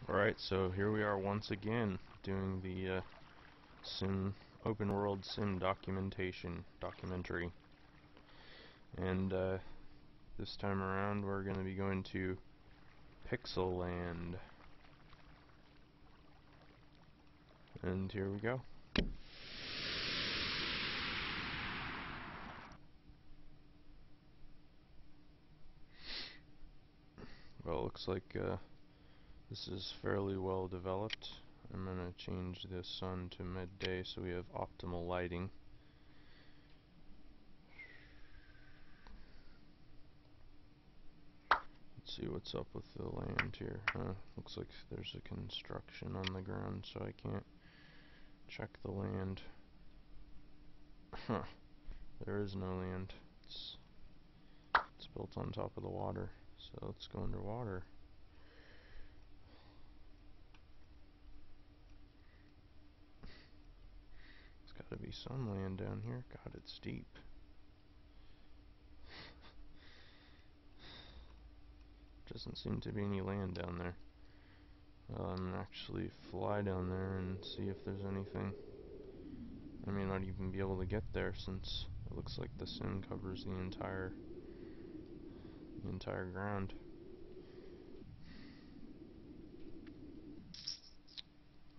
Alright, so here we are once again doing the sim open world sim documentary. And this time around we're going to be going to Pixelland. And here we go. Well, it looks like this is fairly well developed. I'm going to change the sun to midday so we have optimal lighting. Let's see what's up with the land here. Looks like there's a construction on the ground, so I can't check the land. Huh. There is no land. It's built on top of the water. So let's go underwater. There's got to be some land down here. God, it's deep. Doesn't seem to be any land down there. I'm gonna actually fly down there and see if there's anything. I may not even be able to get there since it looks like the sim covers the entire ground.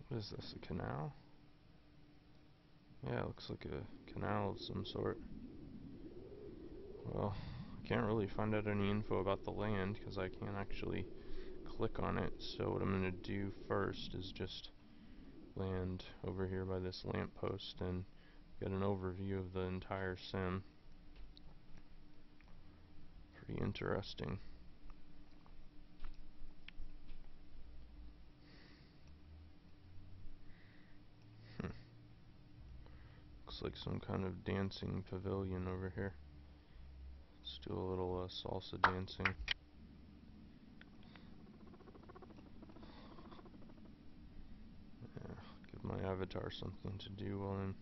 What is this, a canal? Yeah, it looks like a canal of some sort. Well, I can't really find out any info about the land because I can't actually click on it. So what I'm going to do first is just land over here by this lamppost and get an overview of the entire sim. Pretty interesting. Looks like some kind of dancing pavilion over here. Let's do a little salsa dancing. Yeah, give my avatar something to do while I'm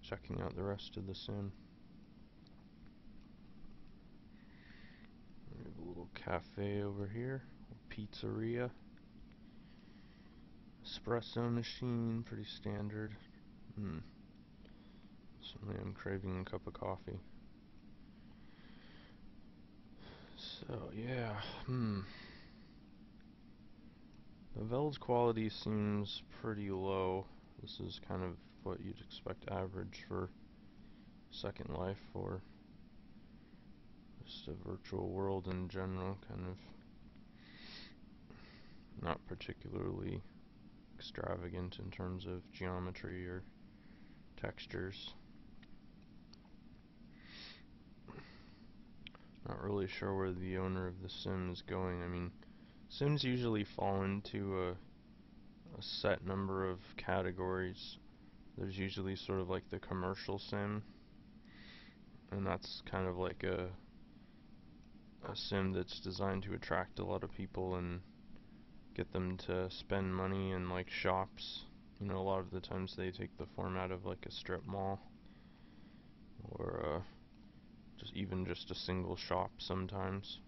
checking out the rest of the sim. We have a little cafe over here, a pizzeria, espresso machine, pretty standard. Suddenly I'm craving a cup of coffee. So yeah, the Veld's quality seems pretty low. This is kind of what you'd expect average for Second Life or just a virtual world in general, kind of not particularly extravagant in terms of geometry or textures. Not really sure where the owner of the sim is going. I mean, sims usually fall into a set number of categories. There's usually sort of like the commercial sim, and that's kind of like a sim that's designed to attract a lot of people and get them to spend money in like shops. You know, a lot of the times they take the format of like a strip mall or just a single shop sometimes.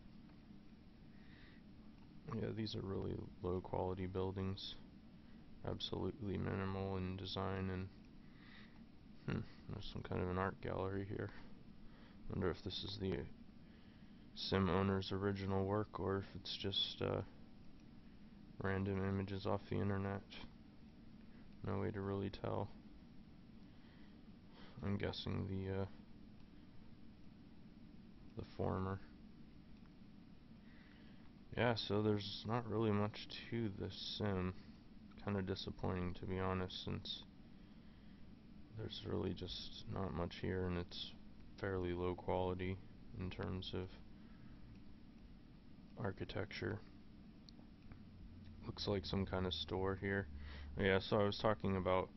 Yeah, these are really low quality buildings. Absolutely minimal in design, and there's some kind of an art gallery here. Wonder if this is the sim owner's original work or if it's just random images off the internet. No way to really tell. I'm guessing the former. Yeah, so there's not really much to this sim. Kind of disappointing, to be honest, since there's really just not much here, and it's fairly low quality in terms of architecture. Looks like some kind of store here. Yeah, so I was talking about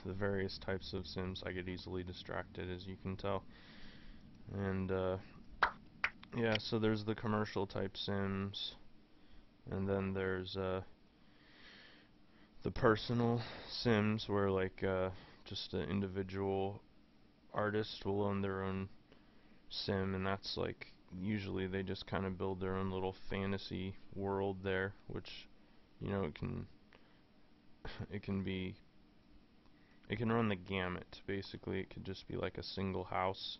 the various types of sims. I get easily distracted, as you can tell. And yeah, so there's the commercial type sims, and then there's the personal sims where like just an individual artist will own their own sim, and that's like usually they just kind of build their own little fantasy world there, which, you know, it can it can be, it can run the gamut. Basically, it could just be like a single house,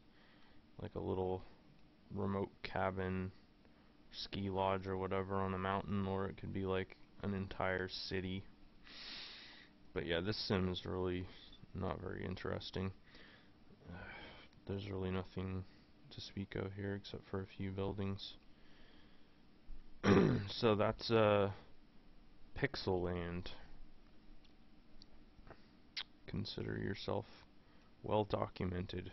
like a little remote cabin, ski lodge or whatever on a mountain, or it could be like an entire city. But yeah, this sim is really not very interesting. There's really nothing to speak of here except for a few buildings. So that's Pixelland. Consider yourself well documented.